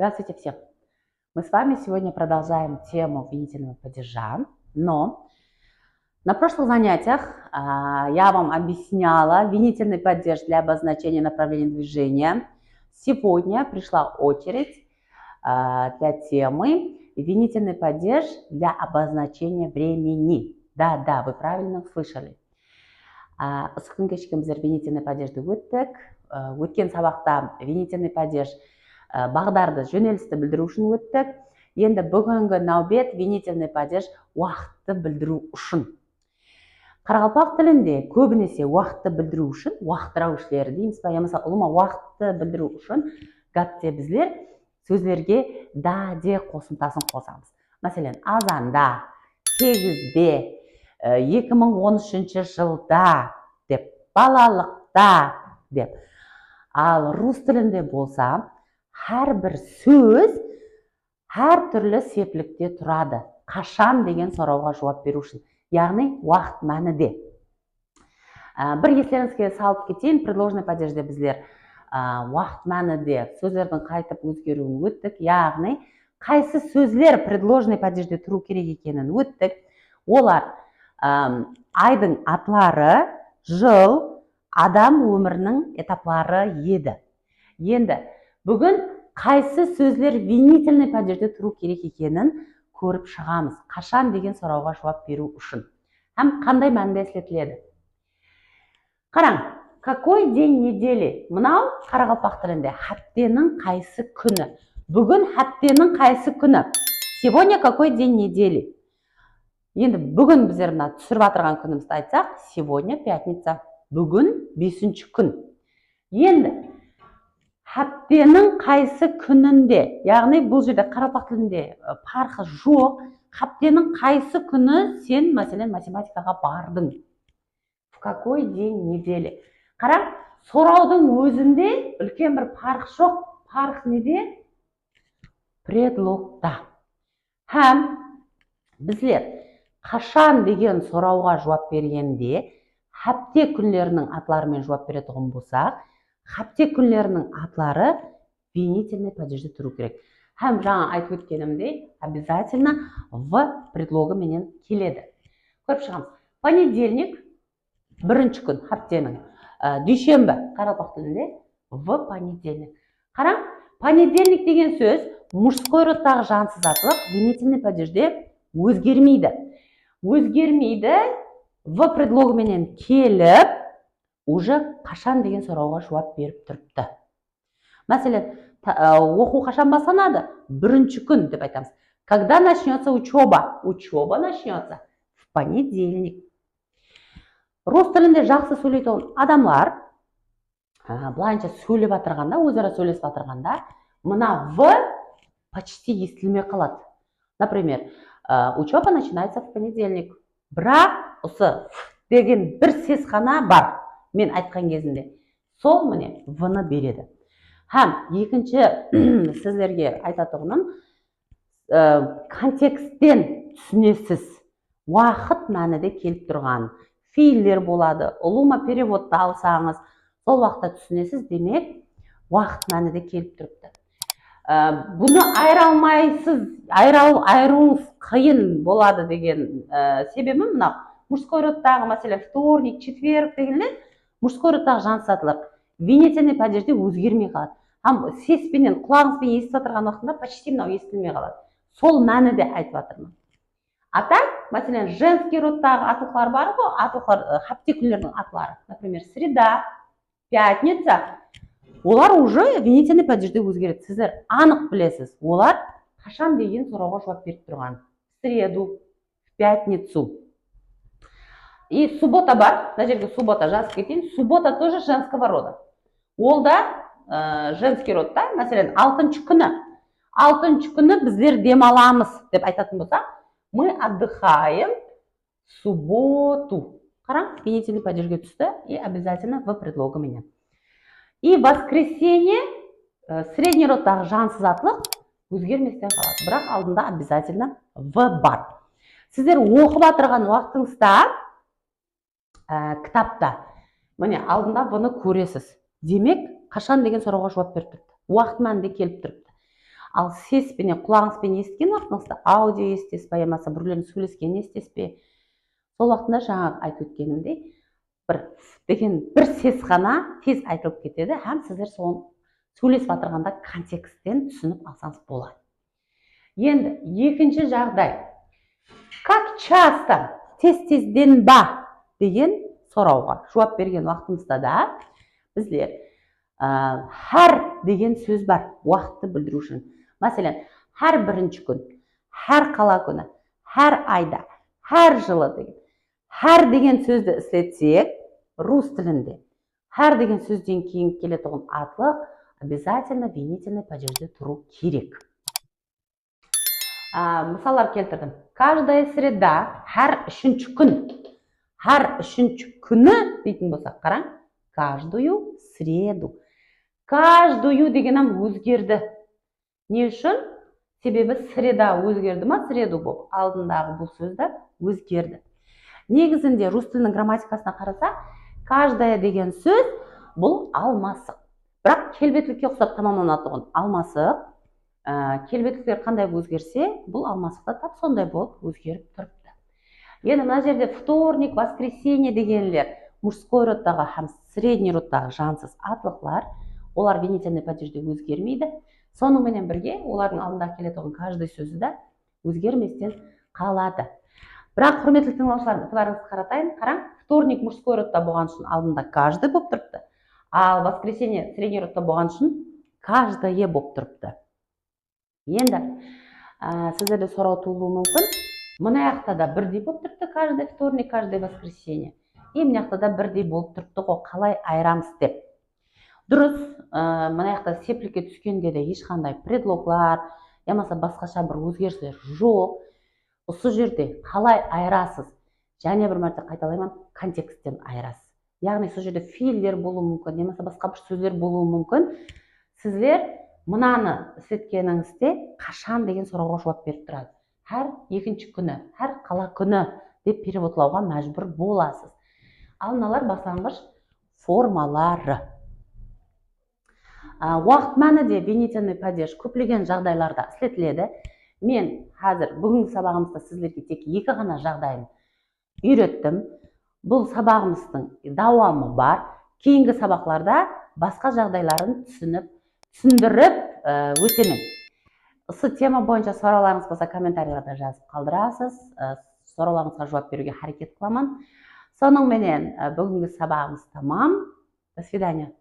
Здравствуйте всем! Мы с вами сегодня продолжаем тему винительного падежа, но на прошлых занятиях я вам объясняла винительный падеж для обозначения направления движения. Сегодня пришла очередь для темы винительный падеж для обозначения времени. Да, вы правильно услышали. Ысқын кешке біздер винительный падежді өттік. Өткен сабақта винительный падеж бағдарды, жөнелісті білдіру үшін өттік. Енді бүгінгі нәубет винительный падеж уақытты білдіру үшін. Қарақалпақ тілінде көбінесе уақытты білдіру үшін уақыттыраушылар дейміз ба, мысалы ұлыма уақытты білдіру үшін гәпте біздер сөздерге да, де қосымтасын қосамыз. Мәселен, азанда, 8-де, 2013 жылда деп, балалықта деп. Ал рус тілінде болса, әрбір сөз әр түрлі септілікте тұрады. Қашан деген сұрауға жауап беру үшін. Яғни уақыт мәніде. Бір естеріңізге салып кетейін, предложенный падежде біздер уақыт мәніде сөздердің қайтып өзгеруін өттік. Яғни қайсы сөздер предложенный падежде тұру керек екенін өттік. Олар айдың атлары, жыл, адам өмірінің этаплары еді. Енді бүгін қайсы сөздер винительный падежде тұру керек екенін көріп шығамыз. Қашан деген сұрауға жауап беру үшін. Һәм қандай мәнде істетіледі? Қараң, какой день недели? Мынау қарақалпақ тілінде хәптенің қайсы күні? Бүгін хәптенің қайсы күні? Сегодня какой день недели? Енді бүгін біздер түсіріп атырған күнімізді айтсақ, сегодня пятница. Бүгін 5-ші күн. Енді хәптенің қайсы күнінде, яғни бұл жерде қарақалпақ тілінде парқы жоқ. Хәптенің қайсы күні сен, мәселен, математикаға бардың? В какой день недели? Қарап, сұраудың өзінде үлкен бір парқ жоқ. Парқ неде? Предлогта. Һәм біздер қашан деген сұрауға жауап бергенде хәпте күнлерінің атларымен жауап беретұғын болсақ, хәпте күнлерінің атлары винительный падежде тұру керек. Һәм жаңа айтып өткенімдей, обязательно в предлогы менен келеді. Көріп шығамыз. Понедельник, бірінші күн хәптенің. Дүйшембі, қарақалпақ тілінде в понедельник. Қараң, понедельник деген сөз мужской родтағы жансыз атлық винительный падежде өзгермейді. Өзгермейді, в предлогы менен келіп, уже қашан деген сұрауға жауап беріп тұрыпты. Мәселен, оқу қашан басталады? Бірінші күн деп айтамыз. Когда начнется учеба? Учеба начнется в понедельник. Рус тілінде жақсы сөйлейтін адамлар, бұлайынша сөйлеп атырғанда, өзара сөйлесіп атырғанда, мына в почти естілмей қалады. Например, учеба начинается в понедельник. Бірақ осы деген бір сес қана бар мен айтқан кезінде. Сол міне в-ны береді. Һәм екінші сіздерге айтатұғыным, контексттен түсінесіз. Уақыт мәніде келіп тұрған фейлер болады. Ұлыма переводты алсаңыз, сол уақытта түсінесіз, демек уақыт мәніде келіп тұрыпты. Бұны айыруыңыз қиын болады деген себебі мынау. Мужской родтағы, мәселен, вторник, четверг дегенде, мужской родтағы жансыз винительный падежде өзгермей қалады. Һәм сеспенен, құлағыңызбен естіп отырған уақытында почти мынау естілмей қалады. Сол мәніде айтып жатырмын. А так, мәселен, женский родтағы атлықтар бар ғой, атлықтар хәпте күндердің атлары. Например, среда, пятница. Олар уже винительный падежде өзгереді. Сіздер анық білесіз. Олар қашан деген сұрауға жауап беріп тұрған. В среду, в пятницу. И суббота бар. На жерге суббота жазып кетейін. Суббота тоже женского рода. Ол да женский родта. Мәселен, 6-ші күні. 6-ші күні біздер демаламыз деп айтатын болсақ, мы отдыхаем в субботу. Қараң, винительный падежге түсті и обязательно в предлогы менен. И воскресенье, средний родтағы жансыз атлық өзгерместен қалады. Бірақ алдында обязательно в бар. Сіздер оқып атырған уақытыңызда кітапта, міне алдында бұны көресіз. Демек, қашан деген сұрауға жауап беріп тұрыпты. Уақыт мәнінде келіп тұрыпты. Ал сеспенен, құлағыңызбен естіген уақытыңызда аудио естесіз бе, болмаса біреулердің сөйлескенін естесіз бе, сол уақытында жаңағы айтып өткенімдей бір сес ғана тез айтылып кетеді, һәм сіздер соны сөйлесіп отырғанда контекстен түсініп алсаңыз болады. Енді екінші жағдай. Как часто, тез-тезден ба деген сұрауға жауап берген уақытымызда да біздер һәр деген сөз бар, уақытты білдіру үшін. Мәселен, һәр бірінші күн, һәр қала күні, һәр айда, һәр жылы деген. Һәр деген сөзді істетсек, рус тілінде һәр деген сөзден кейін келетін атлық обязательно винительный падежде тұру керек. Мысалар келтірдім. Каждая среда, һәр үшінші күн. Һәр үшінші күні дейтін болсақ, қараң, каждую среду. Каждую дегенім өзгерді. Не үшін? Себебі среда өзгерді ма, среду болып, алдындағы бұл сөзді өзгерді. Негізінде рус тілінің грамматикасына қарасақ, каждая деген сөз бұл алмасық. Бірақ келбетлікке ұқсап тамамланатұғын алмасық. Келбетліктер қандай өзгерсе, бұл алмасықта тап сондай болып өзгеріп тұрыпты. Енді мына жерде вторник, воскресенье дегенлер мужской родтағы һәм средний родтағы жансыз атлықлар, олар винительный падежде өзгермейді. Сонымен бірге олардың алдында келетін каждый сөзі де өзгерместен қалады. Бірақ құрметті тыңдаушылар, ытыбарыңызды қаратайын, қараң, вторник мужской родта болған үшін алдында каждый болып тұрыпты, ал воскресенье средний родта болған үшін каждое болып тұрыпты. Енді сіздерде сұрау туылуы мүмкін. Мына жақта да бірдей болып тұрыпты, каждый вторник, каждый воскресенье. Мына жақта да бірдей болып тұрыпты ғой, қалай айырамыз деп. Дұрыс, мына жақта сеплікке түскенде де ешқандай предлоглар, ямаса басқаша бір өзгерістер жоқ. Осы жерде қалай айырасыз? Және бір мәрте қайталаймын, контексттен айырасыз. Яғни сол жерде фейлдер болуы мүмкін, ямаса басқа бір сөздер болуы мүмкін. Сіздер мынаны істеткеніңізде қашан деген сұрауға жауап беріп тұрады. Һәр екінші күні, һәр қала күні деп переводлауға мәжбүр боласыз. Ал мыналар басталғыш формалары. Уақыт мәніде винительный падеж көптеген жағдайларда істетіледі. Мен қазір бүгінгі сабағымызда сіздерге тек екі ғана жағдайын үйреттім. Бұл сабағымыздың дауамы бар. Кейінгі сабақларда басқа жағдайларын түсіндіріп өтемін. Осы тема бойынша сұрауларыңыз болса комментарийлерде жазып қалдырасыз. Сұрауларыңызға жауап беруге харекет қыламын. Соныңменен бүгінгі сабағымыз тамам. До свидания.